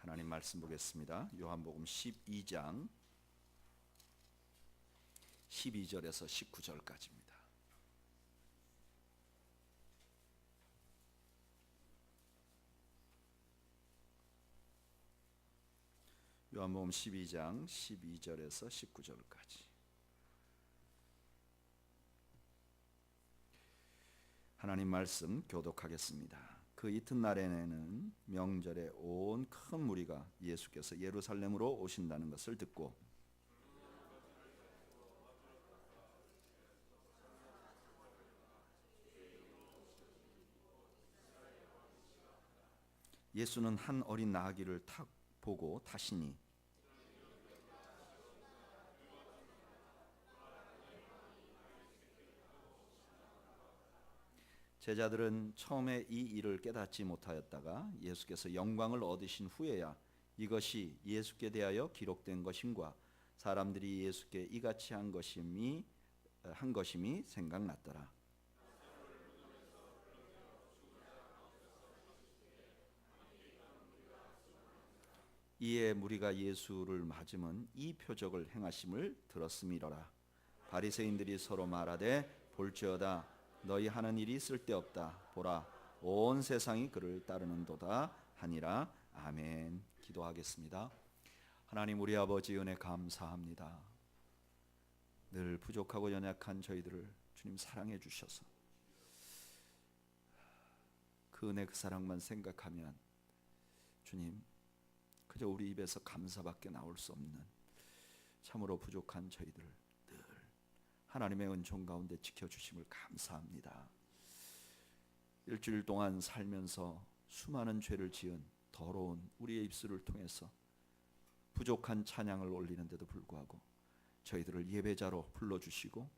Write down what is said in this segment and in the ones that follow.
하나님 말씀 보겠습니다. 요한복음 12장 12절에서 19절까지입니다. 요한복음 12장 12절에서 19절까지. 하나님 말씀 교독하겠습니다. 그 이튿날에는 명절에 온 큰 무리가 예수께서 예루살렘으로 오신다는 것을 듣고 예수는 한 어린 나귀를 탁 보고 타시니 제자들은 처음에 이 일을 깨닫지 못하였다가 예수께서 영광을 얻으신 후에야 이것이 예수께 대하여 기록된 것임과 사람들이 예수께 이같이 한 것임이 생각났더라. 이에 무리가 예수를 맞으면 이 표적을 행하심을 들었음이로라. 바리새인들이 서로 말하되 볼지어다 너희 하는 일이 쓸데없다. 보라 온 세상이 그를 따르는도다 하니라. 아멘. 기도하겠습니다. 하나님 우리 아버지 은혜 감사합니다. 늘 부족하고 연약한 저희들을 주님 사랑해 주셔서 그 은혜 그 사랑만 생각하면 주님 그저 우리 입에서 감사밖에 나올 수 없는 참으로 부족한 저희들을 늘 하나님의 은총 가운데 지켜주심을 감사합니다. 일주일 동안 살면서 수많은 죄를 지은 더러운 우리의 입술을 통해서 부족한 찬양을 올리는데도 불구하고 저희들을 예배자로 불러주시고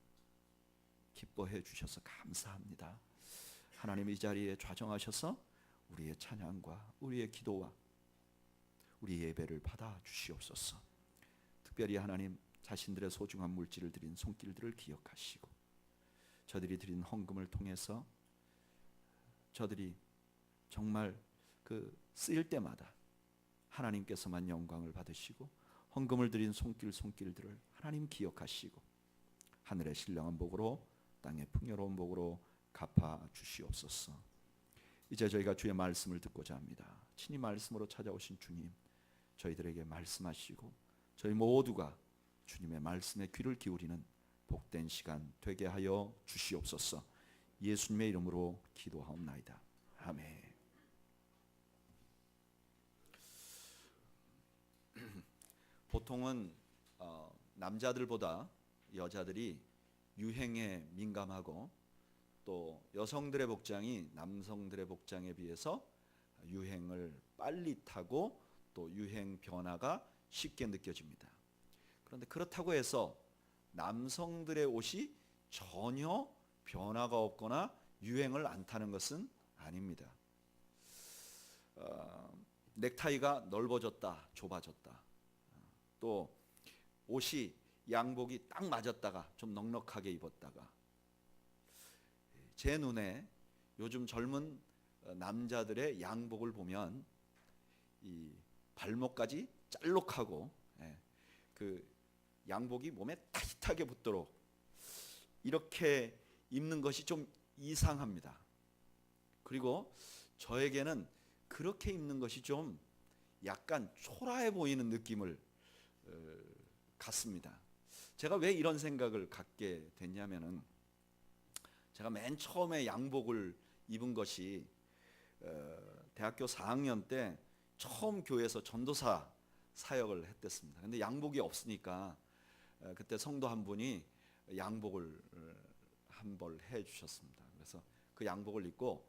기뻐해 주셔서 감사합니다. 하나님 이 자리에 좌정하셔서 우리의 찬양과 우리의 기도와 우리 예배를 받아 주시옵소서. 특별히 하나님 자신들의 소중한 물질을 드린 손길들을 기억하시고 저들이 드린 헌금을 통해서 저들이 정말 그 쓰일 때마다 하나님께서만 영광을 받으시고 헌금을 드린 손길들을 하나님 기억하시고 하늘의 신령한 복으로 땅의 풍요로운 복으로 갚아 주시옵소서. 이제 저희가 주의 말씀을 듣고자 합니다. 친히 말씀으로 찾아오신 주님 저희들에게 말씀하시고 저희 모두가 주님의 말씀에 귀를 기울이는 복된 시간 되게 하여 주시옵소서. 예수님의 이름으로 기도하옵나이다. 아멘. 보통은 남자들보다 여자들이 유행에 민감하고 또 여성들의 복장이 남성들의 복장에 비해서 유행을 빨리 타고 또 유행 변화가 쉽게 느껴집니다. 그런데 그렇다고 해서 남성들의 옷이 전혀 변화가 없거나 유행을 안 타는 것은 아닙니다. 넥타이가 넓어졌다 좁아졌다 또 옷이 양복이 딱 맞았다가 좀 넉넉하게 입었다가 제 눈에 요즘 젊은 남자들의 양복을 보면 이 발목까지 짤록하고 그 양복이 몸에 타이트하게 붙도록 이렇게 입는 것이 좀 이상합니다. 그리고 저에게는 그렇게 입는 것이 좀 약간 초라해 보이는 느낌을 갖습니다. 제가 왜 이런 생각을 갖게 됐냐면은 제가 맨 처음에 양복을 입은 것이 대학교 4학년 때 처음 교회에서 전도사 사역을 했댔습니다. 근데 양복이 없으니까 그때 성도 한 분이 양복을 한 벌 해 주셨습니다. 그래서 그 양복을 입고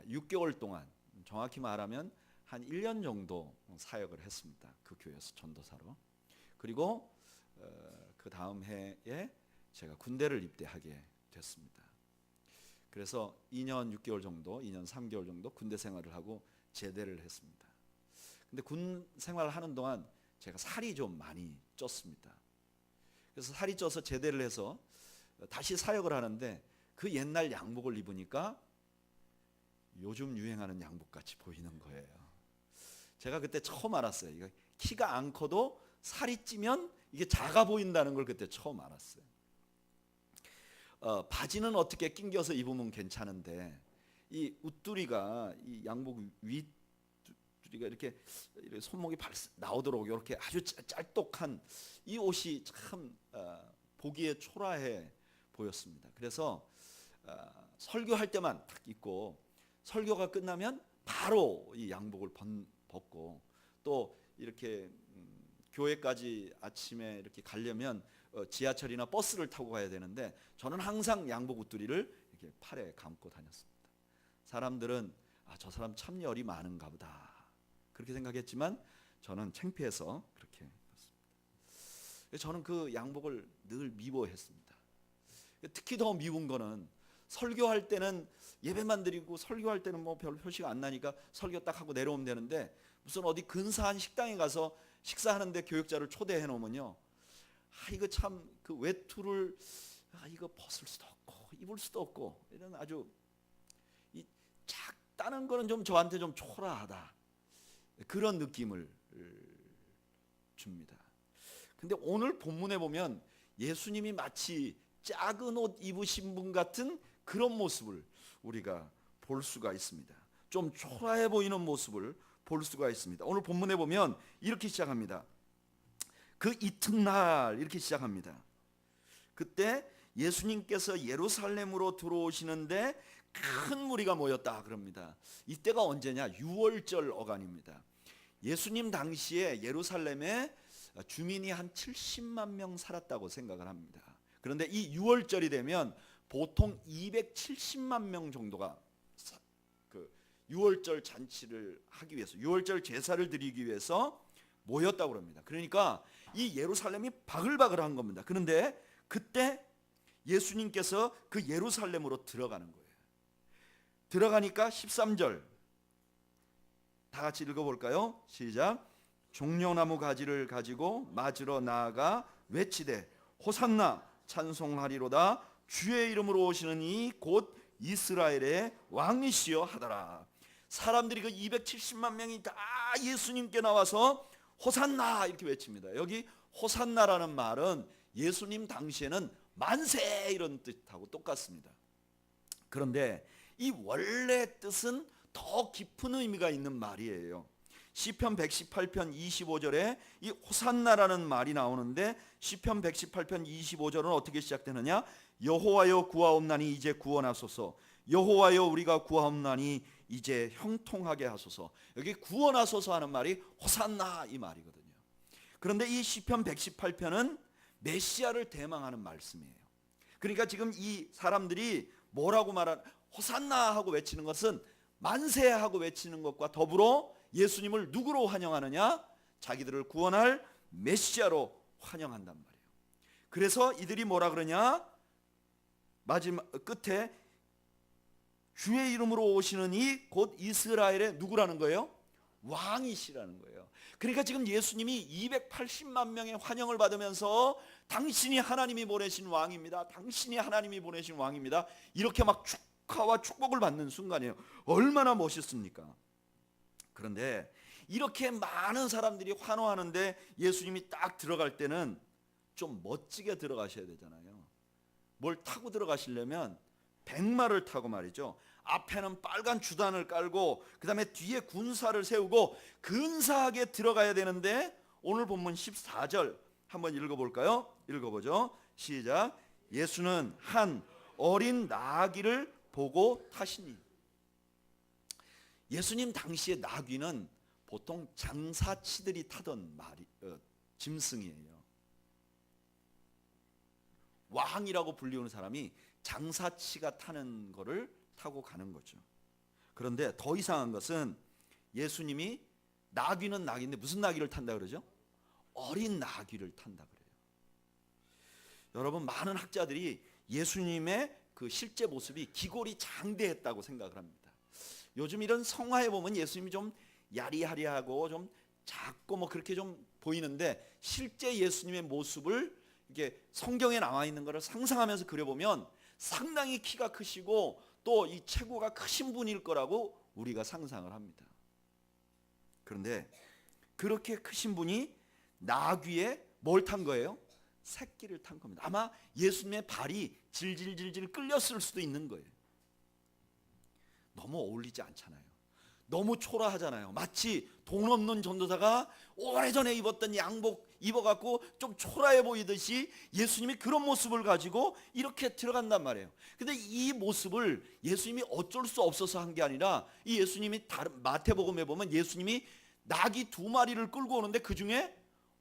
6개월 동안 정확히 말하면 한 1년 정도 사역을 했습니다. 그 교회에서 전도사로. 그리고 그 다음 해에 제가 군대를 입대하게 됐습니다. 그래서 2년 6개월 정도, 2년 3개월 정도 군대 생활을 하고 제대를 했습니다. 근데 군 생활을 하는 동안 제가 살이 좀 많이 쪘습니다. 그래서 살이 쪄서 제대를 해서 다시 사역을 하는데 그 옛날 양복을 입으니까 요즘 유행하는 양복같이 보이는 거예요. 제가 그때 처음 알았어요. 이거 키가 안 커도 살이 찌면 이게 작아 보인다는 걸 그때 처음 알았어요. 바지는 어떻게 낑겨서 입으면 괜찮은데 이 웃두리가 이 양복 윗두리가 이렇게 손목이 나오도록 이렇게 아주 짤똑한 이 옷이 참 보기에 초라해 보였습니다. 그래서 설교할 때만 딱 입고 설교가 끝나면 바로 이 양복을 벗고 또 이렇게 교회까지 아침에 이렇게 가려면 지하철이나 버스를 타고 가야 되는데 저는 항상 양복 웃두리를 이렇게 팔에 감고 다녔습니다. 사람들은 저 사람 참 열이 많은가 보다 그렇게 생각했지만 저는 창피해서 그렇게 입었습니다. 저는 그 양복을 늘 미워했습니다. 특히 더 미운 거는 설교할 때는 예배만 드리고 설교할 때는 뭐 별 표시가 안 나니까 설교 딱 하고 내려오면 되는데 무슨 어디 근사한 식당에 가서 식사하는데 교육자를 초대해 놓으면요, 이거 참 그 외투를 이거 벗을 수도 없고 입을 수도 없고 이런 아주 이 작다는 거는 좀 저한테 좀 초라하다 그런 느낌을 줍니다. 근데 오늘 본문에 보면 예수님이 마치 작은 옷 입으신 분 같은 그런 모습을 우리가 볼 수가 있습니다. 좀 초라해 보이는 모습을 볼 수가 있습니다. 오늘 본문에 보면 이렇게 시작합니다. 그 이튿날 이렇게 시작합니다. 그때 예수님께서 예루살렘으로 들어오시는데 큰 무리가 모였다 그럽니다. 이때가 언제냐? 6월절 어간입니다. 예수님 당시에 예루살렘에 주민이 한 70만 명 살았다고 생각을 합니다. 그런데 이 6월절이 되면 보통 270만 명 정도가 그 6월절 잔치를 하기 위해서 6월절 제사를 드리기 위해서 모였다고 합니다. 그러니까 이 예루살렘이 바글바글한 겁니다. 그런데 그때 예수님께서 그 예루살렘으로 들어가는 거예요. 들어가니까 13절 다 같이 읽어볼까요? 시작. 종려나무 가지를 가지고 맞으러 나아가 외치되 호산나 찬송하리로다 주의 이름으로 오시는 이 곧 이스라엘의 왕이시여 하더라. 사람들이 그 270만 명이 다 예수님께 나와서 호산나 이렇게 외칩니다. 여기 호산나라는 말은 예수님 당시에는 만세 이런 뜻하고 똑같습니다. 그런데 이 원래 뜻은 더 깊은 의미가 있는 말이에요. 시편 118편 25절에 이 호산나라는 말이 나오는데 시편 118편 25절은 어떻게 시작되느냐? 여호와여 구하옵나니 이제 구원하소서. 여호와여 우리가 구하옵나니 이제 형통하게 하소서. 여기 구원하소서 하는 말이 호산나 이 말이거든요. 그런데 이 시편 118편은 메시아를 대망하는 말씀이에요. 그러니까 지금 이 사람들이 뭐라고 말하는 호산나 하고 외치는 것은 만세하고 외치는 것과 더불어 예수님을 누구로 환영하느냐? 자기들을 구원할 메시아로 환영한단 말이에요. 그래서 이들이 뭐라 그러냐? 마지막 끝에 주의 이름으로 오시는 이 곧 이스라엘의 누구라는 거예요? 왕이시라는 거예요. 그러니까 지금 예수님이 280만 명의 환영을 받으면서 당신이 하나님이 보내신 왕입니다. 당신이 하나님이 보내신 왕입니다. 이렇게 막 축하와 축복을 받는 순간이에요. 얼마나 멋있습니까? 그런데 이렇게 많은 사람들이 환호하는데 예수님이 딱 들어갈 때는 좀 멋지게 들어가셔야 되잖아요. 뭘 타고 들어가시려면 백마를 타고 말이죠. 앞에는 빨간 주단을 깔고 그 다음에 뒤에 군사를 세우고 근사하게 들어가야 되는데 오늘 본문 14절 한번 읽어볼까요? 읽어보죠. 시작. 예수는 한 어린 나귀를 보고 타시니. 예수님 당시에 나귀는 보통 장사치들이 타던 짐승이에요. 왕이라고 불리우는 사람이 장사치가 타는 거를 타고 가는 거죠. 그런데 더 이상한 것은 예수님이 나귀는 나귀인데 무슨 나귀를 탄다 그러죠? 어린 나귀를 탄다 그래요. 여러분, 많은 학자들이 예수님의 그 실제 모습이 기골이 장대했다고 생각을 합니다. 요즘 이런 성화에 보면 예수님이 좀 야리하리하고 좀 작고 뭐 그렇게 좀 보이는데 실제 예수님의 모습을 이게 성경에 나와 있는 것을 상상하면서 그려보면 상당히 키가 크시고 또 이 체구가 크신 분일 거라고 우리가 상상을 합니다. 그런데 그렇게 크신 분이 나귀에 뭘 탄 거예요? 새끼를 탄 겁니다. 아마 예수님의 발이 질질질질 끌렸을 수도 있는 거예요. 너무 어울리지 않잖아요. 너무 초라하잖아요. 마치 돈 없는 전도사가 오래전에 입었던 양복 입어갖고 좀 초라해 보이듯이 예수님이 그런 모습을 가지고 이렇게 들어간단 말이에요. 근데 이 모습을 예수님이 어쩔 수 없어서 한 게 아니라, 이 예수님이 다른 마태복음에 보면 예수님이 나귀 2마리를 끌고 오는데 그 중에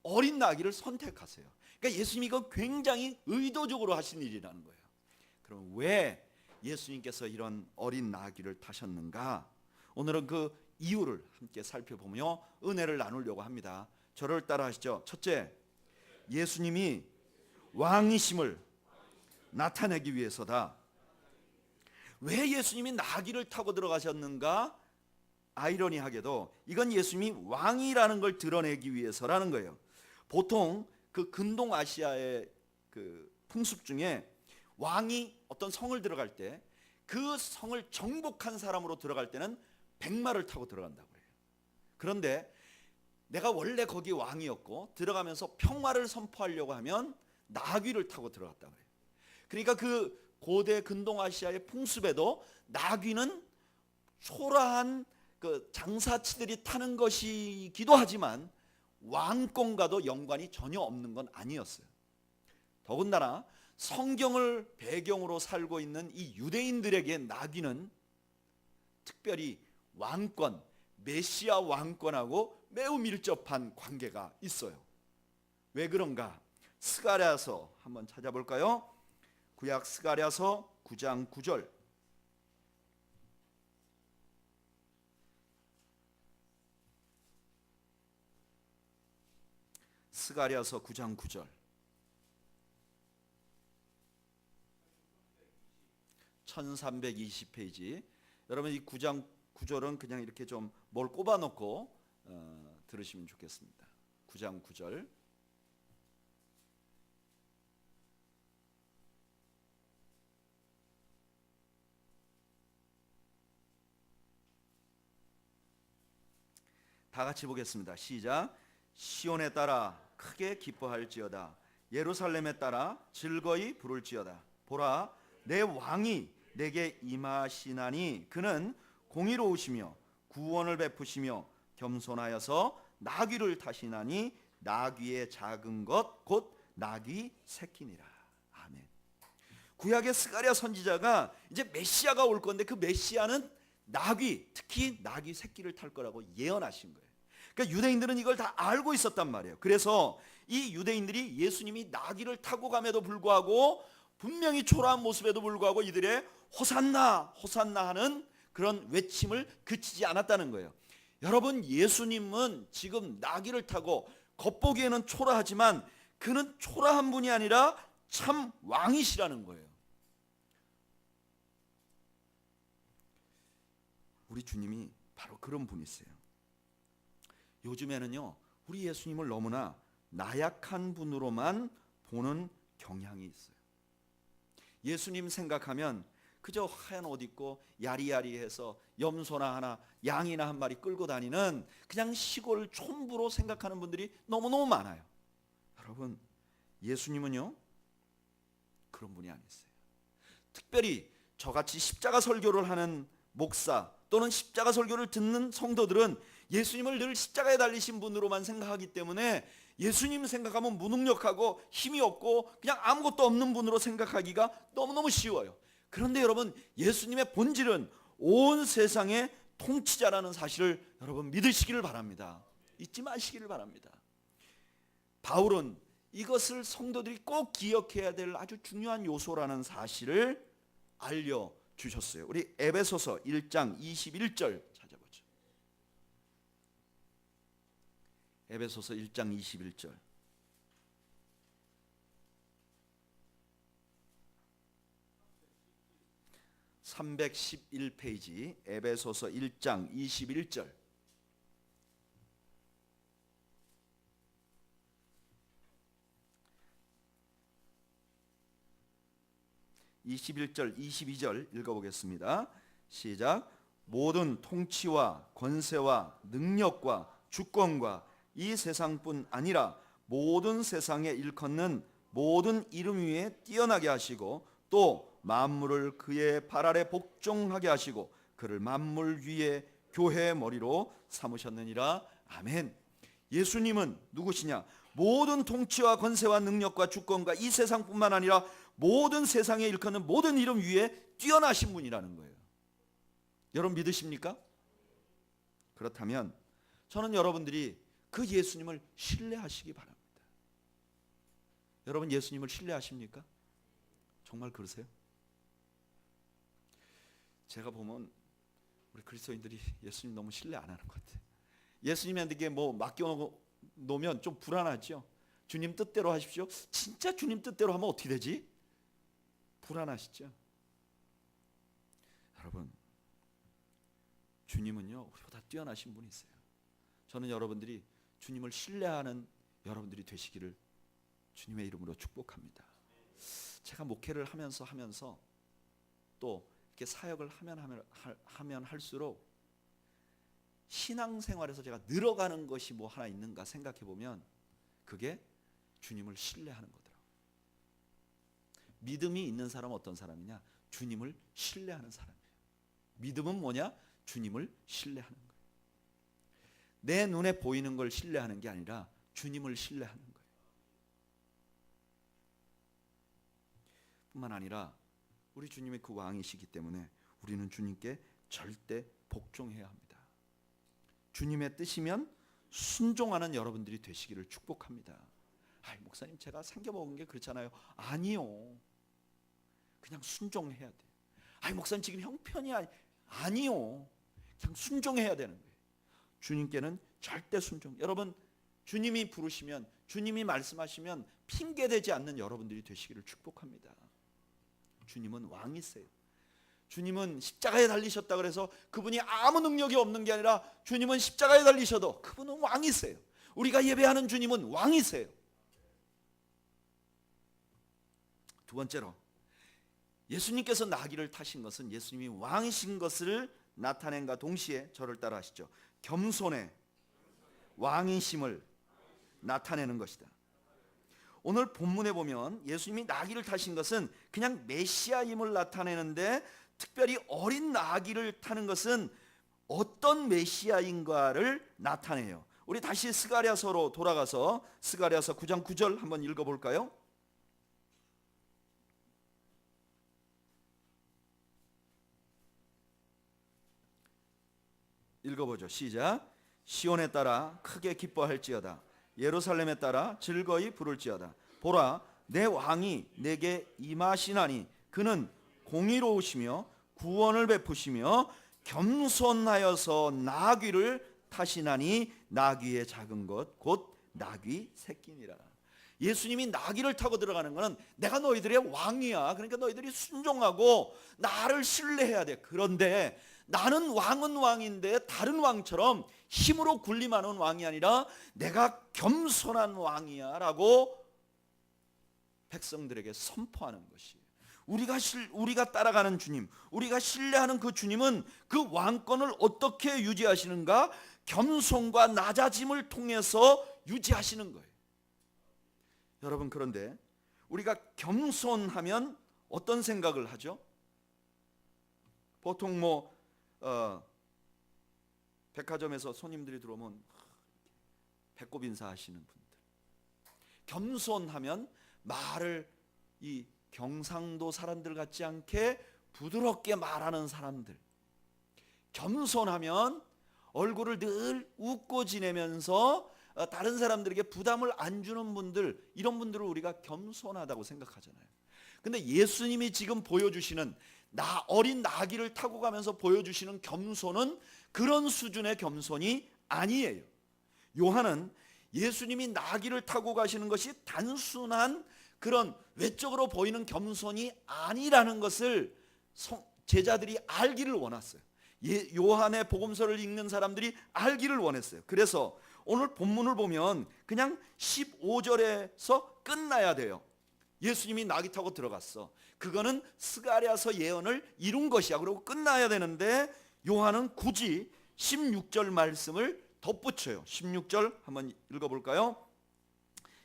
어린 나귀를 선택하세요. 그러니까 예수님이 이거 굉장히 의도적으로 하신 일이라는 거예요. 그럼 왜 예수님께서 이런 어린 나귀를 타셨는가? 오늘은 그 이유를 함께 살펴보며 은혜를 나누려고 합니다. 저를 따라 하시죠. 첫째, 예수님이 왕이심을 나타내기 위해서다. 왜 예수님이 나귀를 타고 들어가셨는가? 아이러니하게도 이건 예수님이 왕이라는 걸 드러내기 위해서라는 거예요. 보통 그 근동 아시아의 그 풍습 중에 왕이 어떤 성을 들어갈 때 그 성을 정복한 사람으로 들어갈 때는 백마를 타고 들어간다고 해요. 그런데 내가 원래 거기 왕이었고 들어가면서 평화를 선포하려고 하면 나귀를 타고 들어갔다고 해요. 그러니까 그 고대 근동 아시아의 풍습에도 나귀는 초라한 그 장사치들이 타는 것이기도 하지만 왕권과도 연관이 전혀 없는 건 아니었어요. 더군다나 성경을 배경으로 살고 있는 이 유대인들에게 나귀는 특별히 왕권, 메시아 왕권하고 매우 밀접한 관계가 있어요. 왜 그런가? 스가랴서 한번 찾아볼까요? 구약 스가랴서 9장 9절. 스가랴서 9장 9절. 1320페이지. 여러분 이 9장 9절은 그냥 이렇게 좀 뭘 꼽아놓고 들으시면 좋겠습니다. 9장 9절. 다 같이 보겠습니다. 시작. 시온에 따라 크게 기뻐할지어다. 예루살렘에 따라 즐거이 부를지어다. 보라, 내 왕이 내게 임하시나니 그는 공의로우시며 구원을 베푸시며 겸손하여서 나귀를 타시나니 나귀의 작은 것 곧 나귀 새끼니라. 아멘. 구약의 스가랴 선지자가 이제 메시아가 올 건데 그 메시아는 나귀, 특히 나귀 새끼를 탈 거라고 예언하신 거예요. 그러니까 유대인들은 이걸 다 알고 있었단 말이에요. 그래서 이 유대인들이 예수님이 나귀를 타고 감에도 불구하고 분명히 초라한 모습에도 불구하고 이들의 호산나 호산나 하는 그런 외침을 그치지 않았다는 거예요. 여러분, 예수님은 지금 나귀를 타고 겉보기에는 초라하지만 그는 초라한 분이 아니라 참 왕이시라는 거예요. 우리 주님이 바로 그런 분이세요. 요즘에는요, 우리 예수님을 너무나 나약한 분으로만 보는 경향이 있어요. 예수님 생각하면 그저 하얀 옷 입고 야리야리해서 염소나 하나, 양이나 한 마리 끌고 다니는 그냥 시골 촌부로 생각하는 분들이 너무너무 많아요. 여러분, 예수님은요 그런 분이 아니세요. 특별히 저같이 십자가 설교를 하는 목사 또는 십자가 설교를 듣는 성도들은 예수님을 늘 십자가에 달리신 분으로만 생각하기 때문에 예수님 생각하면 무능력하고 힘이 없고 그냥 아무것도 없는 분으로 생각하기가 너무너무 쉬워요. 그런데 여러분, 예수님의 본질은 온 세상의 통치자라는 사실을 여러분 믿으시기를 바랍니다. 잊지 마시기를 바랍니다. 바울은 이것을 성도들이 꼭 기억해야 될 아주 중요한 요소라는 사실을 알려주셨어요. 우리 에베소서 1장 21절 찾아보죠. 에베소서 1장 21절. (311페이지) 에베소서 1장 21절. (21절) (22절) 읽어보겠습니다. 시작. 모든 통치와 권세와 능력과 주권과 이 세상뿐 아니라 모든 세상에 일컫는 모든 이름 위에 뛰어나게 하시고 또 만물을 그의 발 아래 복종하게 하시고 그를 만물 위에 교회의 머리로 삼으셨느니라. 아멘. 예수님은 누구시냐? 모든 통치와 권세와 능력과 주권과 이 세상뿐만 아니라 모든 세상에 일컫는 모든 이름 위에 뛰어나신 분이라는 거예요. 여러분 믿으십니까? 그렇다면 저는 여러분들이 그 예수님을 신뢰하시기 바랍니다. 여러분 예수님을 신뢰하십니까? 정말 그러세요? 제가 보면 우리 그리스도인들이 예수님 너무 신뢰 안 하는 것 같아요. 예수님한테 뭐 맡겨놓으면 좀 불안하죠. 주님 뜻대로 하십시오. 진짜 주님 뜻대로 하면 어떻게 되지? 불안하시죠? 여러분 주님은요 우리보다 뛰어나신 분이세요. 저는 여러분들이 주님을 신뢰하는 여러분들이 되시기를 주님의 이름으로 축복합니다. 제가 목회를 하면서 또 이렇게 사역을 하면 할수록 신앙생활에서 제가 늘어가는 것이 뭐 하나 있는가 생각해 보면 그게 주님을 신뢰하는 거더라고요. 믿음이 있는 사람은 어떤 사람이냐? 주님을 신뢰하는 사람이에요. 믿음은 뭐냐? 주님을 신뢰하는 거예요. 내 눈에 보이는 걸 신뢰하는 게 아니라 주님을 신뢰하는 거예요. 뿐만 아니라 우리 주님이 그 왕이시기 때문에 우리는 주님께 절대 복종해야 합니다. 주님의 뜻이면 순종하는 여러분들이 되시기를 축복합니다. 아이 목사님 제가 생겨먹은 게 그렇잖아요. 아니요. 그냥 순종해야 돼요. 아이 목사님 지금 형편이 아니요. 그냥 순종해야 되는 거예요. 주님께는 절대 순종. 여러분 주님이 부르시면 주님이 말씀하시면 핑계대지 않는 여러분들이 되시기를 축복합니다. 주님은 왕이세요. 주님은 십자가에 달리셨다 그래서 그분이 아무 능력이 없는 게 아니라 주님은 십자가에 달리셔도 그분은 왕이세요. 우리가 예배하는 주님은 왕이세요. 두 번째로 예수님께서 나귀를 타신 것은 예수님이 왕이신 것을 나타낸과 동시에 저를 따라 하시죠. 겸손의 왕이심을 나타내는 것이다. 오늘 본문에 보면 예수님이 나귀를 타신 것은 그냥 메시아임을 나타내는데 특별히 어린 나귀를 타는 것은 어떤 메시아인가를 나타내요. 우리 다시 스가랴서로 돌아가서 스가랴서 9장 9절 한번 읽어볼까요? 읽어보죠. 시작. 시온에 따라 크게 기뻐할지어다. 예루살렘에 따라 즐거이 부를지어다. 보라 내 왕이 내게 임하시나니 그는 공의로우시며 구원을 베푸시며 겸손하여서 나귀를 타시나니 나귀의 작은 것 곧 나귀 새끼니라. 예수님이 나귀를 타고 들어가는 것은 내가 너희들의 왕이야. 그러니까 너희들이 순종하고 나를 신뢰해야 돼. 그런데 나는 왕은 왕인데 다른 왕처럼 힘으로 군림하는 왕이 아니라 내가 겸손한 왕이야 라고 백성들에게 선포하는 것이에요. 우리가 따라가는 주님, 우리가 신뢰하는 그 주님은 그 왕권을 어떻게 유지하시는가? 겸손과 낮아짐을 통해서 유지하시는 거예요. 여러분 그런데 우리가 겸손하면 어떤 생각을 하죠? 보통 백화점에서 손님들이 들어오면 배꼽 인사하시는 분들, 겸손하면 말을 이 경상도 사람들 같지 않게 부드럽게 말하는 사람들, 겸손하면 얼굴을 늘 웃고 지내면서 다른 사람들에게 부담을 안 주는 분들, 이런 분들을 우리가 겸손하다고 생각하잖아요. 근데 예수님이 지금 보여주시는 어린 나귀를 타고 가면서 보여주시는 겸손은 그런 수준의 겸손이 아니에요. 요한은 예수님이 나귀를 타고 가시는 것이 단순한 그런 외적으로 보이는 겸손이 아니라는 것을 제자들이 알기를 원했어요. 요한의 복음서를 읽는 사람들이 알기를 원했어요. 그래서 오늘 본문을 보면 그냥 15절에서 끝나야 돼요. 예수님이 나귀 타고 들어갔어. 그거는 스가랴서 예언을 이룬 것이야. 그러고 끝나야 되는데 요한은 굳이 16절 말씀을 덧붙여요. 16절 한번 읽어볼까요?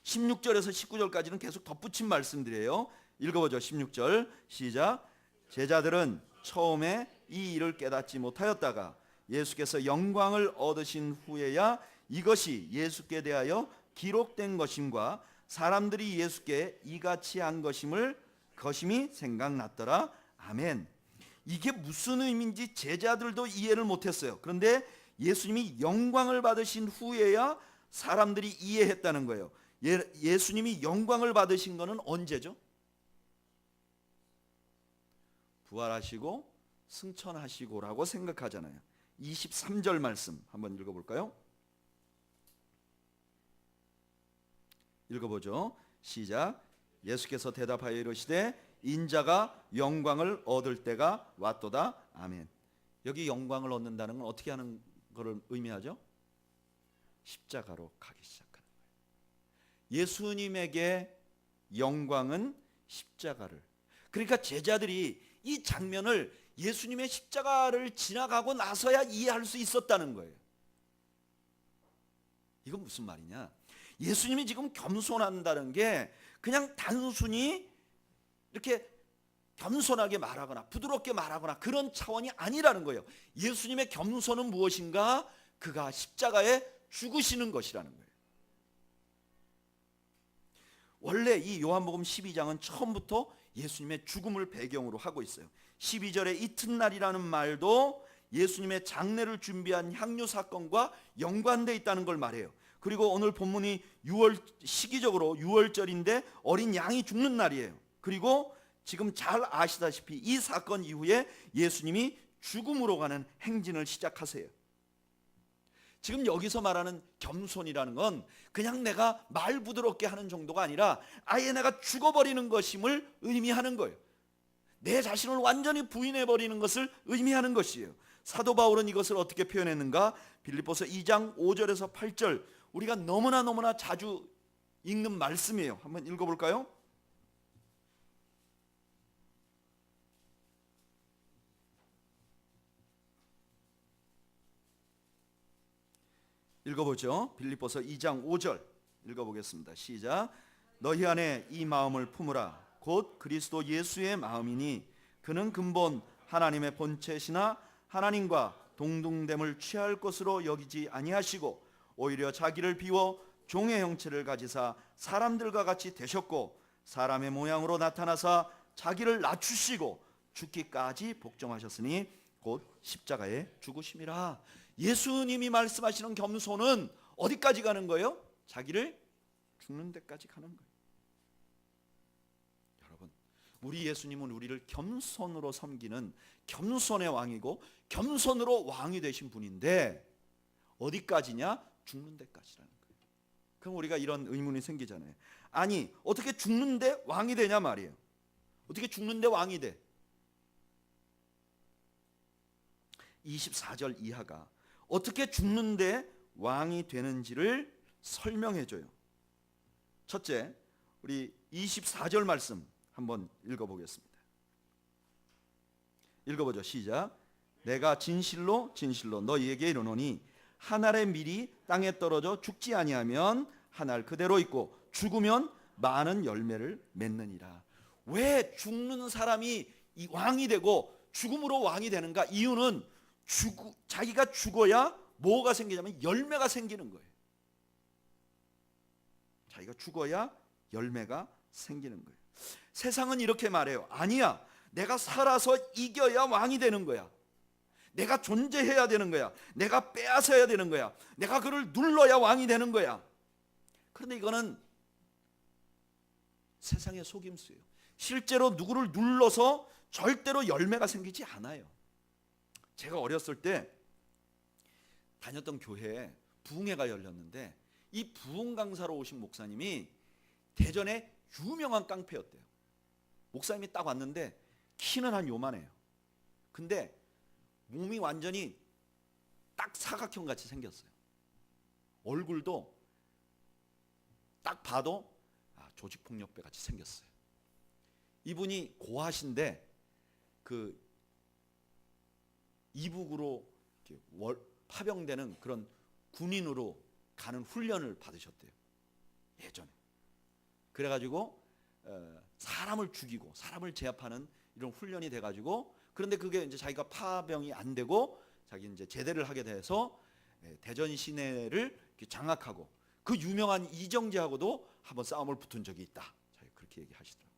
16절에서 19절까지는 계속 덧붙인 말씀들이에요. 읽어보죠. 16절 시작. 제자들은 처음에 이 일을 깨닫지 못하였다가 예수께서 영광을 얻으신 후에야 이것이 예수께 대하여 기록된 것임과 사람들이 예수께 이같이 한 것임이 생각났더라. 아멘. 이게 무슨 의미인지 제자들도 이해를 못했어요. 그런데 예수님이 영광을 받으신 후에야 사람들이 이해했다는 거예요. 예수님이 영광을 받으신 것은 언제죠? 부활하시고 승천하시고라고 생각하잖아요. 23절 말씀 한번 읽어볼까요? 읽어보죠. 시작. 예수께서 대답하여 이르시되 인자가 영광을 얻을 때가 왔도다. 아멘. 여기 영광을 얻는다는 건 어떻게 하는 것을 의미하죠? 십자가로 가기 시작하는 거예요. 예수님에게 영광은 십자가를. 그러니까 제자들이 이 장면을 예수님의 십자가를 지나가고 나서야 이해할 수 있었다는 거예요. 이건 무슨 말이냐? 예수님이 지금 겸손한다는 게 그냥 단순히 이렇게 겸손하게 말하거나 부드럽게 말하거나 그런 차원이 아니라는 거예요. 예수님의 겸손은 무엇인가? 그가 십자가에 죽으시는 것이라는 거예요. 원래 이 요한복음 12장은 처음부터 예수님의 죽음을 배경으로 하고 있어요. 12절에 이튿날이라는 말도 예수님의 장례를 준비한 향유 사건과 연관되어 있다는 걸 말해요. 그리고 오늘 본문이 시기적으로 6월절인데 어린 양이 죽는 날이에요. 그리고 지금 잘 아시다시피 이 사건 이후에 예수님이 죽음으로 가는 행진을 시작하세요. 지금 여기서 말하는 겸손이라는 건 그냥 내가 말 부드럽게 하는 정도가 아니라 아예 내가 죽어버리는 것임을 의미하는 거예요. 내 자신을 완전히 부인해버리는 것을 의미하는 것이에요. 사도 바울은 이것을 어떻게 표현했는가? 빌립보서 2장 5절에서 8절, 우리가 너무나 자주 읽는 말씀이에요. 한번 읽어볼까요? 읽어보죠. 빌립보서 2장 5절 읽어보겠습니다. 시작. 너희 안에 이 마음을 품으라. 곧 그리스도 예수의 마음이니 그는 근본 하나님의 본체시나 하나님과 동등됨을 취할 것으로 여기지 아니하시고 오히려 자기를 비워 종의 형체를 가지사 사람들과 같이 되셨고 사람의 모양으로 나타나사 자기를 낮추시고 죽기까지 복종하셨으니 곧 십자가에 죽으심이라. 예수님이 말씀하시는 겸손은 어디까지 가는 거예요? 자기를 죽는 데까지 가는 거예요. 여러분, 우리 예수님은 우리를 겸손으로 섬기는 겸손의 왕이고 겸손으로 왕이 되신 분인데 어디까지냐? 죽는 데까지라는 거예요. 그럼 우리가 이런 의문이 생기잖아요. 아니, 어떻게 죽는데 왕이 되냐 말이에요. 어떻게 죽는데 왕이 돼? 24절 이하가 어떻게 죽는데 왕이 되는지를 설명해줘요. 첫째, 우리 24절 말씀 한번 읽어보겠습니다. 읽어보죠. 시작. 내가 진실로 너희에게 이르노니 한 알의 밀이 땅에 떨어져 죽지 아니하면 한 알 그대로 있고 죽으면 많은 열매를 맺느니라. 왜 죽는 사람이 왕이 되고 죽음으로 왕이 되는가? 이유는 자기가 죽어야 뭐가 생기냐면 열매가 생기는 거예요. 자기가 죽어야 열매가 생기는 거예요. 세상은 이렇게 말해요. 아니야, 내가 살아서 이겨야 왕이 되는 거야. 내가 존재해야 되는 거야. 내가 빼앗아야 되는 거야. 내가 그를 눌러야 왕이 되는 거야. 그런데 이거는 세상의 속임수예요. 실제로 누구를 눌러서 절대로 열매가 생기지 않아요. 제가 어렸을 때 다녔던 교회에 부흥회가 열렸는데 이 부흥 강사로 오신 목사님이 대전에 유명한 깡패였대요. 목사님이 딱 왔는데 키는 한 요만해요. 근데 몸이 완전히 딱 사각형 같이 생겼어요. 얼굴도 딱 봐도 조직폭력배 같이 생겼어요. 이분이 고하신데 그 이북으로 파병되는 그런 군인으로 가는 훈련을 받으셨대요. 예전에. 그래가지고 사람을 죽이고 사람을 제압하는 이런 훈련이 돼가지고, 그런데 그게 이제 자기가 파병이 안 되고 자기 이제 제대를 하게 돼서 대전 시내를 장악하고 그 유명한 이정재하고도 한번 싸움을 붙은 적이 있다. 그렇게 얘기하시더라고요.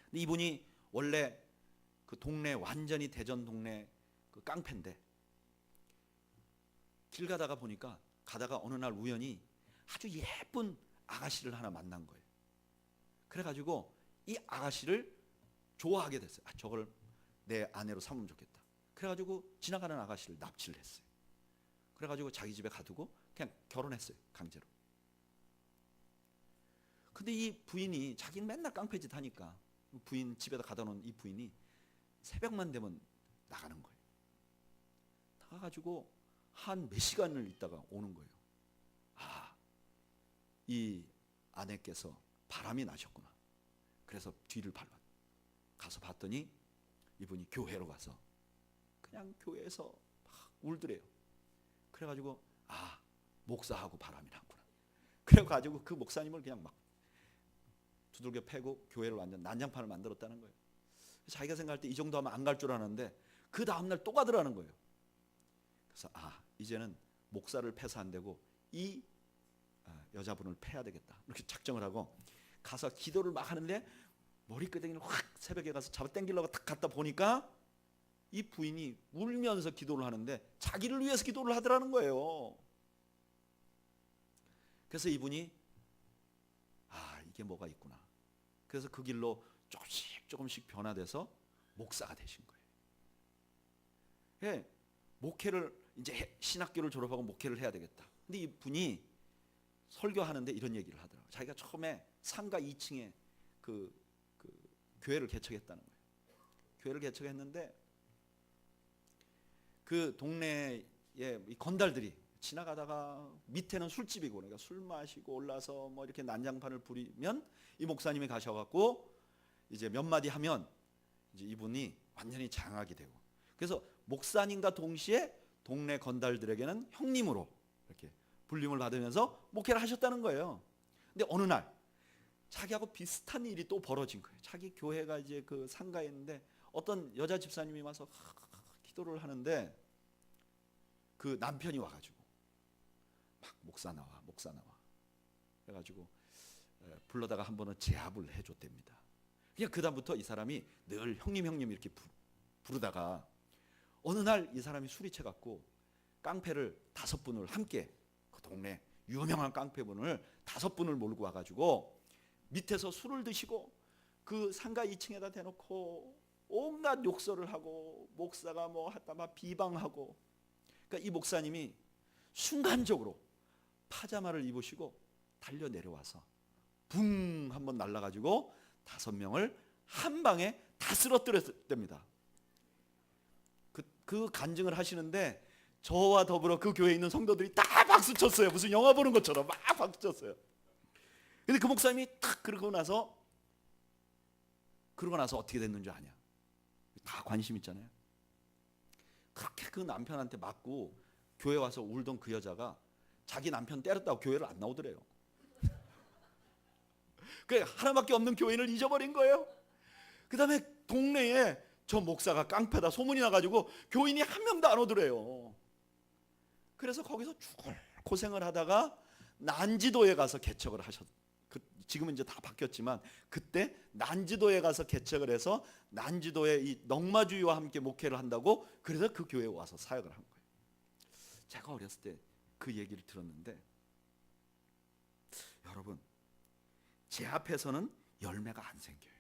근데 이분이 원래 그 동네, 완전히 대전 동네 그 깡패인데, 길 가다가 보니까 가다가 어느 날 우연히 아주 예쁜 아가씨를 하나 만난 거예요. 그래가지고 이 아가씨를 좋아하게 됐어요. 저걸 내 아내로 삼으면 좋겠다. 그래가지고 지나가는 아가씨를 납치를 했어요. 그래가지고 자기 집에 가두고 그냥 결혼했어요, 강제로. 근데 이 부인이, 자기는 맨날 깡패짓 하니까 부인 집에다 가다 놓은 이 부인이 새벽만 되면 나가는 거예요. 나가가지고 한 몇 시간을 있다가 오는 거예요. 이 아내께서 바람이 나셨구나. 그래서 뒤를 가서 봤더니 이분이 교회로 가서 그냥 교회에서 막 울더래요. 그래가지고 목사하고 바람이 났구나. 그래가지고 그 목사님을 그냥 막 두들겨 패고 교회를 완전 난장판을 만들었다는 거예요. 자기가 생각할 때 이 정도 하면 안 갈 줄 알았는데 그 다음날 또 가더라는 거예요. 그래서 이제는 목사를 패서 안 되고 이 여자분을 패야 되겠다, 이렇게 작정을 하고 가서 기도를 막 하는데 머리끄댕이를 확 새벽에 가서 잡아 당기려고 딱 갔다 보니까 이 부인이 울면서 기도를 하는데 자기를 위해서 기도를 하더라는 거예요. 그래서 이분이 이게 뭐가 있구나. 그래서 그 길로 조금씩 변화돼서 목사가 되신 거예요. 목회를 이제 신학교를 졸업하고 목회를 해야 되겠다. 근데 이 분이 설교하는데 이런 얘기를 하더라고요. 자기가 처음에 상가 2층에 그 교회를 개척했다는 거예요. 교회를 개척했는데 그 동네에 이 건달들이 지나가다가 밑에는 술집이고 그러니까 술 마시고 올라서 뭐 이렇게 난장판을 부리면 이 목사님이 가셔갖고 이제 몇 마디 하면 이제 이분이 완전히 장악이 되고, 그래서 목사님과 동시에 동네 건달들에게는 형님으로 이렇게 불림을 받으면서 목회를 하셨다는 거예요. 근데 어느 날 자기하고 비슷한 일이 또 벌어진 거예요. 자기 교회가 이제 그 상가에 있는데 어떤 여자 집사님이 와서 기도를 하는데 그 남편이 와가지고 막 목사 나와 그래가지고 불러다가 한 번은 제압을 해줬답니다. 그냥 그 다음부터 이 사람이 늘 형님 이렇게 부르다가 어느 날 이 사람이 술이 채갖고 깡패를 5분을 함께, 그 동네 유명한 깡패분을 5분을 몰고 와가지고 밑에서 술을 드시고 그 상가 2층에다 대놓고 온갖 욕설을 하고 목사가 뭐 하다 막 비방하고, 그러니까 이 목사님이 순간적으로 파자마를 입으시고 달려 내려와서 붕 한번 날라가지고 5명을 한 방에 다 쓰러뜨렸답니다. 그 간증을 하시는데 저와 더불어 그 교회에 있는 성도들이 다 박수 쳤어요. 무슨 영화 보는 것처럼 막 박수 쳤어요. 근데 그 목사님이 딱 그러고 나서 어떻게 됐는 줄 아냐? 다 관심 있잖아요. 그렇게 그 남편한테 맞고 교회 와서 울던 그 여자가 자기 남편 때렸다고 교회를 안 나오더래요. 그 하나밖에 없는 교인을 잊어버린 거예요. 그 다음에 동네에 저 목사가 깡패다 소문이 나가지고 교인이 한 명도 안 오더래요. 그래서 거기서 죽을 고생을 하다가 난지도에 가서 개척을 지금은 이제 다 바뀌었지만 그때 난지도에 가서 개척을 해서 난지도에 이 넝마주의와 함께 목회를 한다고, 그래서 그 교회에 와서 사역을 한 거예요. 제가 어렸을 때 그 얘기를 들었는데, 여러분, 제 앞에서는 열매가 안 생겨요.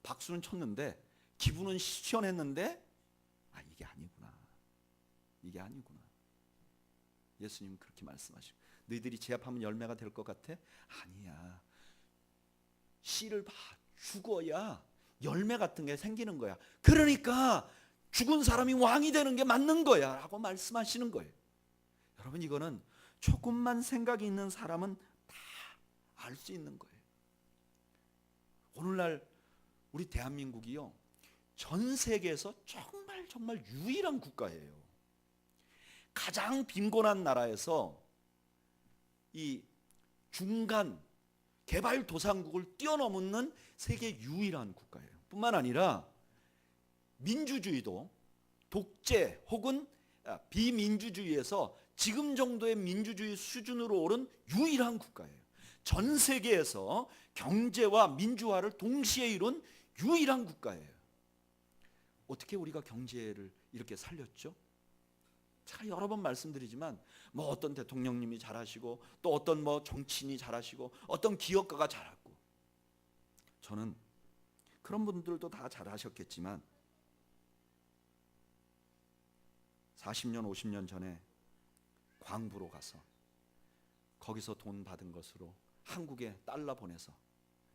박수는 쳤는데 기분은 시원했는데 이게 아니구나. 예수님 그렇게 말씀하시고, 너희들이 제 앞하면 열매가 될 것 같아? 아니야. 씨를 봐. 죽어야 열매 같은 게 생기는 거야. 그러니까 죽은 사람이 왕이 되는 게 맞는 거야 라고 말씀하시는 거예요. 여러분, 이거는 조금만 생각이 있는 사람은 다 알 수 있는 거예요. 오늘날 우리 대한민국이요, 전 세계에서 정말 유일한 국가예요. 가장 빈곤한 나라에서 이 중간 개발도상국을 뛰어넘는 세계 유일한 국가예요. 뿐만 아니라 민주주의도 독재 혹은 비민주주의에서 지금 정도의 민주주의 수준으로 오른 유일한 국가예요. 전 세계에서 경제와 민주화를 동시에 이룬 유일한 국가예요. 어떻게 우리가 경제를 이렇게 살렸죠? 제가 여러 번 말씀드리지만 뭐 어떤 대통령님이 잘하시고 또 어떤 뭐 정치인이 잘하시고 어떤 기업가가 잘하고, 저는 그런 분들도 다 잘하셨겠지만 40년 50년 전에 광부로 가서 거기서 돈 받은 것으로 한국에 달러 보내서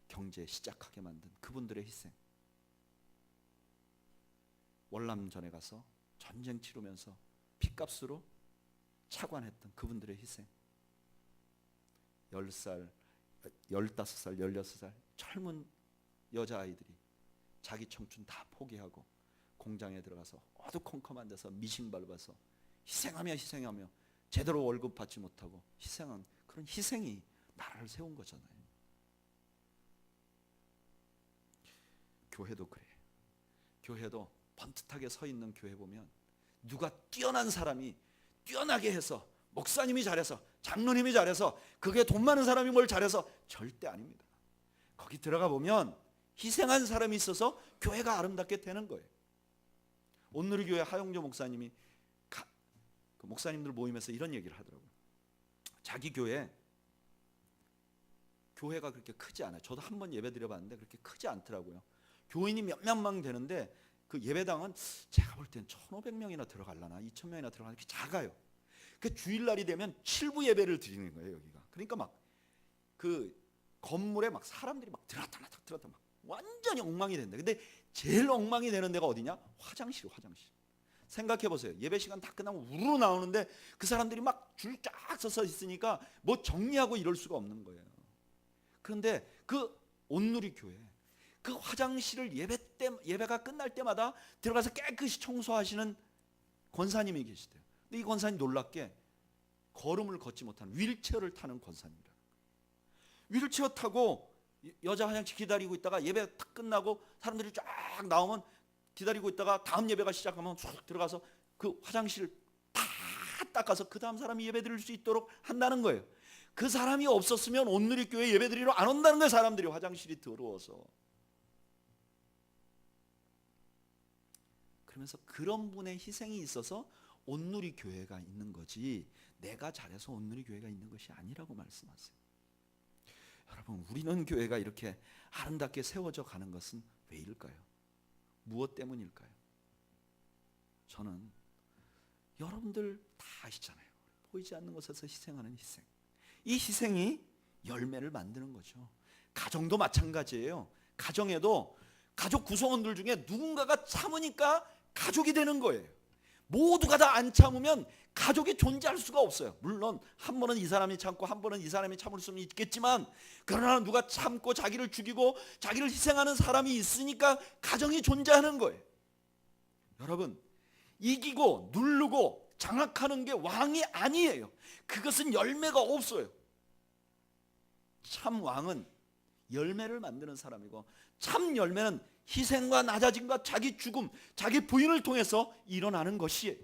경제 시작하게 만든 그분들의 희생, 월남전에 가서 전쟁 치르면서 핏값으로 차관했던 그분들의 희생, 10살, 15살, 16살 젊은 여자아이들이 자기 청춘 다 포기하고 공장에 들어가서 어두컴컴한 데서 미싱 밟아서 희생하며 제대로 월급 받지 못하고 희생한 그런 희생이 나라를 세운 거잖아요. 교회도 그래요. 교회도 번듯하게 서 있는 교회 보면 누가 뛰어난 사람이 뛰어나게 해서, 목사님이 잘해서, 장로님이 잘해서, 그게 돈 많은 사람이 뭘 잘해서, 절대 아닙니다. 거기 들어가 보면 희생한 사람이 있어서 교회가 아름답게 되는 거예요. 온누리교회 하용조 목사님이 그 목사님들 모임에서 이런 얘기를 하더라고요. 자기 교회가 그렇게 크지 않아요. 저도 한 번 예배 드려봤는데 그렇게 크지 않더라고요. 교인이 몇몇만 되는데 그 예배당은 제가 볼 때는 1,500명이나 들어갈라나 2,000명이나 들어가나, 이렇게 작아요. 그 주일날이 되면 7부 예배를 드리는 거예요, 여기가. 그러니까 막 그 건물에 막 사람들이 막 들어갔다 막 완전히 엉망이 된다. 근데 제일 엉망이 되는 데가 어디냐? 화장실. 생각해 보세요. 예배 시간 다 끝나면 우르르 나오는데 그 사람들이 막 줄 쫙 서서 있으니까 뭐 정리하고 이럴 수가 없는 거예요. 그런데 그 온누리 교회 그 화장실을 예배가 끝날 때마다 들어가서 깨끗이 청소하시는 권사님이 계시대요. 근데 이 권사님 놀랍게 걸음을 걷지 못하는 휠체어를 타는 권사님이라. 휠체어 타고 여자 화장실 기다리고 있다가 예배 딱 끝나고 사람들이 쫙 나오면 기다리고 있다가 다음 예배가 시작하면 쑥 들어가서 그 화장실을 다 닦아서 그 다음 사람이 예배 드릴 수 있도록 한다는 거예요. 그 사람이 없었으면 온누리교회 예배 드리러 안 온다는 거예요. 사람들이 화장실이 더러워서. 그러면서 그런 분의 희생이 있어서 온누리교회가 있는 거지, 내가 잘해서 온누리교회가 있는 것이 아니라고 말씀하세요. 여러분, 우리는 교회가 이렇게 아름답게 세워져 가는 것은 왜일까요? 무엇 때문일까요? 저는 여러분들 다 아시잖아요. 보이지 않는 곳에서 희생하는 희생. 이 희생이 열매를 만드는 거죠. 가정도 마찬가지예요. 가정에도 가족 구성원들 중에 누군가가 참으니까 가족이 되는 거예요. 모두가 다 안 참으면 가족이 존재할 수가 없어요. 물론 한 번은 이 사람이 참고 한 번은 이 사람이 참을 수는 있겠지만, 그러나 누가 참고 자기를 죽이고 자기를 희생하는 사람이 있으니까 가정이 존재하는 거예요. 여러분, 이기고 누르고 장악하는 게 왕이 아니에요. 그것은 열매가 없어요. 참 왕은 열매를 만드는 사람이고, 참 열매는 희생과 낮아짐과 자기 죽음, 자기 부인을 통해서 일어나는 것이에요.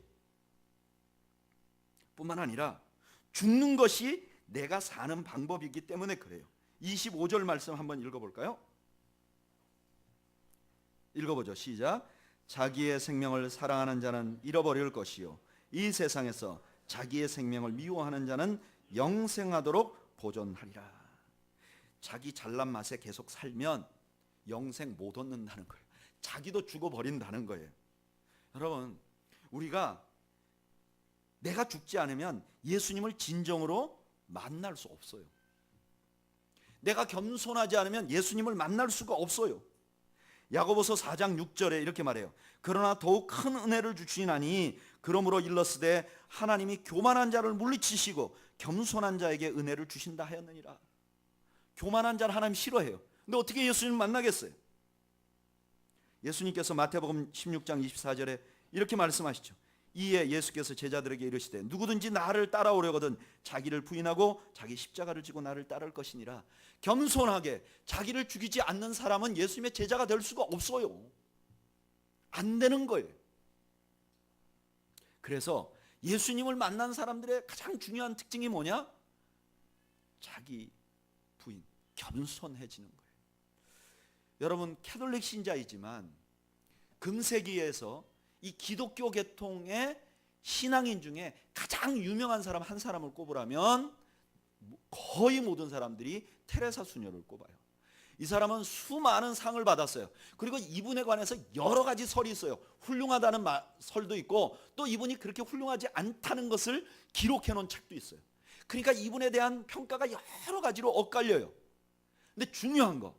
뿐만 아니라 죽는 것이 내가 사는 방법이기 때문에 그래요. 25절 말씀 한번 읽어볼까요? 읽어보죠. 시작. 자기의 생명을 사랑하는 자는 잃어버릴 것이요, 이 세상에서 자기의 생명을 미워하는 자는 영생하도록 보존하리라. 자기 잘난 맛에 계속 살면 영생 못 얻는다는 거예요. 자기도 죽어버린다는 거예요. 여러분, 우리가 내가 죽지 않으면 예수님을 진정으로 만날 수 없어요. 내가 겸손하지 않으면 예수님을 만날 수가 없어요. 야고보서 4장 6절에 이렇게 말해요. 그러나 더욱 큰 은혜를 주시나니 그러므로 일렀으되 하나님이 교만한 자를 물리치시고 겸손한 자에게 은혜를 주신다 하였느니라. 교만한 자를 하나님 싫어해요. 근데 어떻게 예수님을 만나겠어요? 예수님께서 마태복음 16장 24절에 이렇게 말씀하시죠. 이에 예수께서 제자들에게 이르시되 누구든지 나를 따라오려거든 자기를 부인하고 자기 십자가를 지고 나를 따를 것이니라. 겸손하게 자기를 죽이지 않는 사람은 예수님의 제자가 될 수가 없어요. 안 되는 거예요. 그래서 예수님을 만난 사람들의 가장 중요한 특징이 뭐냐? 자기 부인, 겸손해지는 거예요. 여러분, 캐톨릭 신자이지만 금세기에서 이 기독교 계통의 신앙인 중에 가장 유명한 사람 한 사람을 꼽으라면 거의 모든 사람들이 테레사 수녀를 꼽아요. 이 사람은 수많은 상을 받았어요. 그리고 이분에 관해서 여러 가지 설이 있어요. 훌륭하다는 설도 있고 또 이분이 그렇게 훌륭하지 않다는 것을 기록해 놓은 책도 있어요. 그러니까 이분에 대한 평가가 여러 가지로 엇갈려요. 근데 중요한 거,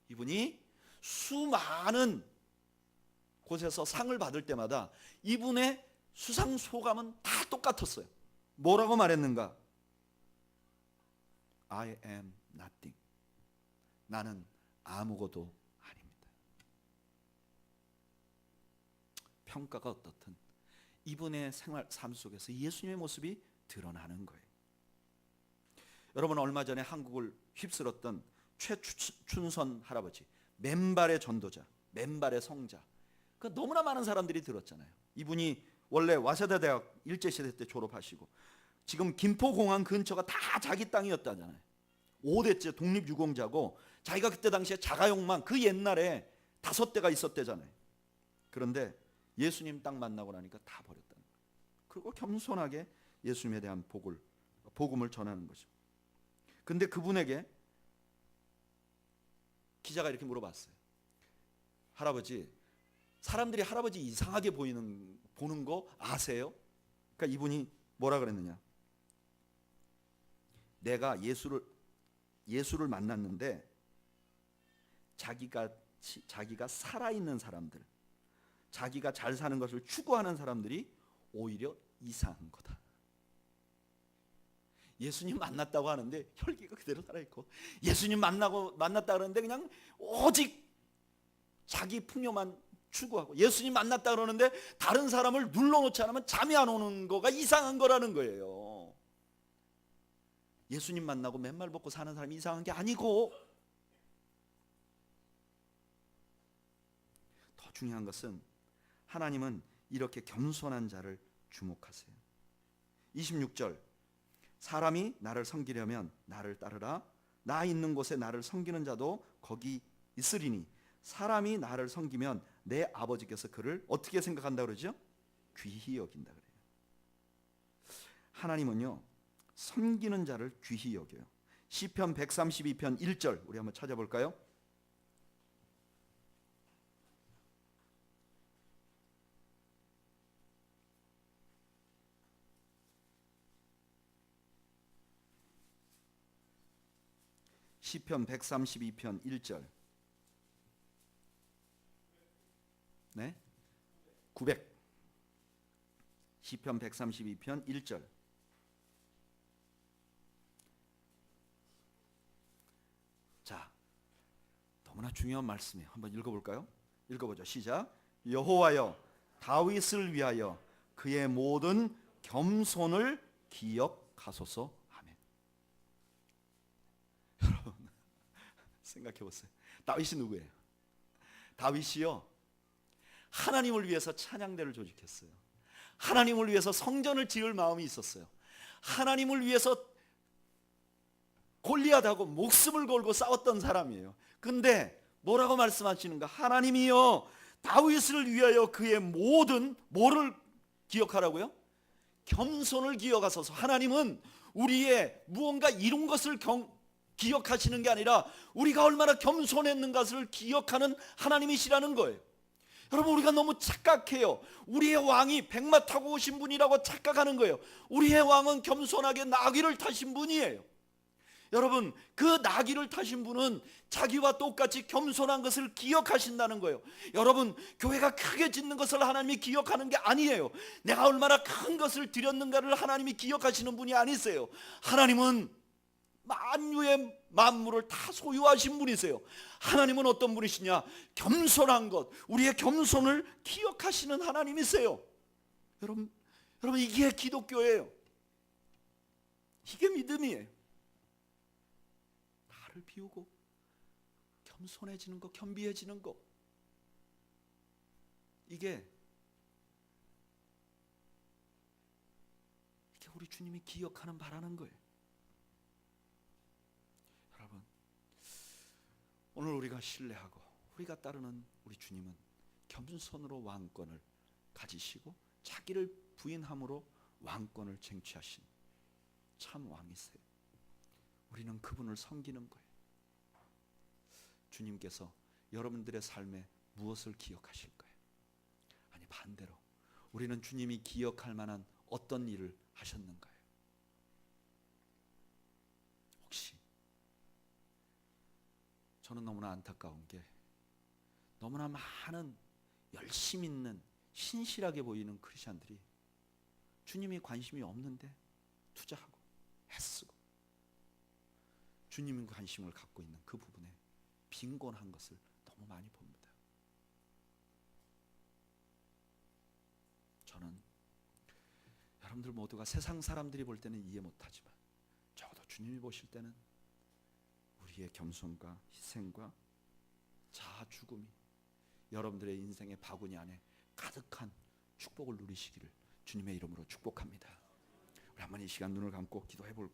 이분이 수많은 곳에서 상을 받을 때마다 이분의 수상 소감은 다 똑같았어요. 뭐라고 말했는가? I am nothing. 나는 아무것도 아닙니다. 평가가 어떻든 이분의 생활 삶 속에서 예수님의 모습이 드러나는 거예요. 여러분, 얼마 전에 한국을 휩쓸었던 최춘선 할아버지, 맨발의 전도자, 맨발의 성자, 그 너무나 많은 사람들이 들었잖아요. 이분이 원래 와세다 대학 일제시대 때 졸업하시고 지금 김포공항 근처가 다 자기 땅이었다잖아요. 5대째 독립유공자고 자기가 그때 당시에 자가용만 그 옛날에 5대가 있었대잖아요. 그런데 예수님 딱 만나고 나니까 다 버렸다는 거예요. 그리고 겸손하게 예수님에 대한 복음을 전하는 거죠. 근데 그분에게 기자가 이렇게 물어봤어요. 할아버지, 사람들이 할아버지 이상하게 보는 거 아세요? 그러니까 이분이 뭐라 그랬느냐? 내가 예수를 만났는데 자기가 살아있는 사람들, 자기가 잘 사는 것을 추구하는 사람들이 오히려 이상한 거다. 예수님 만났다고 하는데 혈기가 그대로 살아있고, 예수님 만났다 그러는데 그냥 오직 자기 풍요만 추구하고, 예수님 만났다 그러는데 다른 사람을 눌러놓지 않으면 잠이 안 오는 거가 이상한 거라는 거예요. 예수님 만나고 맨발 벗고 사는 사람이 이상한 게 아니고, 더 중요한 것은 하나님은 이렇게 겸손한 자를 주목하세요. 26절, 사람이 나를 섬기려면 나를 따르라. 나 있는 곳에 나를 섬기는 자도 거기 있으리니 사람이 나를 섬기면 내 아버지께서 그를 어떻게 생각한다 그러죠? 귀히 여긴다 그래요. 하나님은요, 섬기는 자를 귀히 여겨요. 시편 132편 1절 우리 한번 찾아볼까요? 시편 132편 1절. 네? 900. 시편 132편 1절. 자, 너무나 중요한 말씀이에요. 한번 읽어볼까요? 읽어보죠. 시작. 여호와여, 다윗을 위하여 그의 모든 겸손을 기억하소서. 아멘. 여러분, 생각해 보세요. 다윗이 누구예요? 다윗이요, 하나님을 위해서 찬양대를 조직했어요. 하나님을 위해서 성전을 지을 마음이 있었어요. 하나님을 위해서 골리앗하고 목숨을 걸고 싸웠던 사람이에요. 근데 뭐라고 말씀하시는가? 하나님이요, 다윗을 위하여 그의 모든 뭐를 기억하라고요? 겸손을 기억하소서. 하나님은 우리의 무언가 이룬 것을 기억하시는 게 아니라 우리가 얼마나 겸손했는 것을 기억하는 하나님이시라는 거예요. 여러분, 우리가 너무 착각해요. 우리의 왕이 백마 타고 오신 분이라고 착각하는 거예요. 우리의 왕은 겸손하게 나귀를 타신 분이에요. 여러분, 그 나귀를 타신 분은 자기와 똑같이 겸손한 것을 기억하신다는 거예요. 여러분, 교회가 크게 짓는 것을 하나님이 기억하는 게 아니에요. 내가 얼마나 큰 것을 드렸는가를 하나님이 기억하시는 분이 아니세요. 하나님은 만유의 만물을 다 소유하신 분이세요. 하나님은 어떤 분이시냐? 겸손한 것, 우리의 겸손을 기억하시는 하나님이세요. 여러분 이게 기독교예요. 이게 믿음이에요. 나를 비우고 겸손해지는 거, 겸비해지는 거. 이게 우리 주님이 기억하는 바라는 거예요. 여러분, 오늘 우리가 신뢰하고 우리가 따르는 우리 주님은 겸손으로 왕권을 가지시고 자기를 부인함으로 왕권을 쟁취하신 참 왕이세요. 우리는 그분을 섬기는 거예요. 주님께서 여러분들의 삶에 무엇을 기억하실 거예요? 아니, 반대로 우리는 주님이 기억할 만한 어떤 일을 하셨는가요? 혹시 저는 너무나 안타까운 게 너무나 많은 열심 있는 신실하게 보이는 크리스천들이 주님이 관심이 없는데 투자하고 애쓰고 주님이 관심을 갖고 있는 그 부분에 빈곤한 것을 너무 많이 봅니다. 저는 여러분들 모두가 세상 사람들이 볼 때는 이해 못하지만 적어도 주님이 보실 때는 우리의 겸손과 희생과 자아 죽음이 여러분들의 인생의 바구니 안에 가득한 축복을 누리시기를 주님의 이름으로 축복합니다. 우리 한번 이 시간 눈을 감고 기도해 볼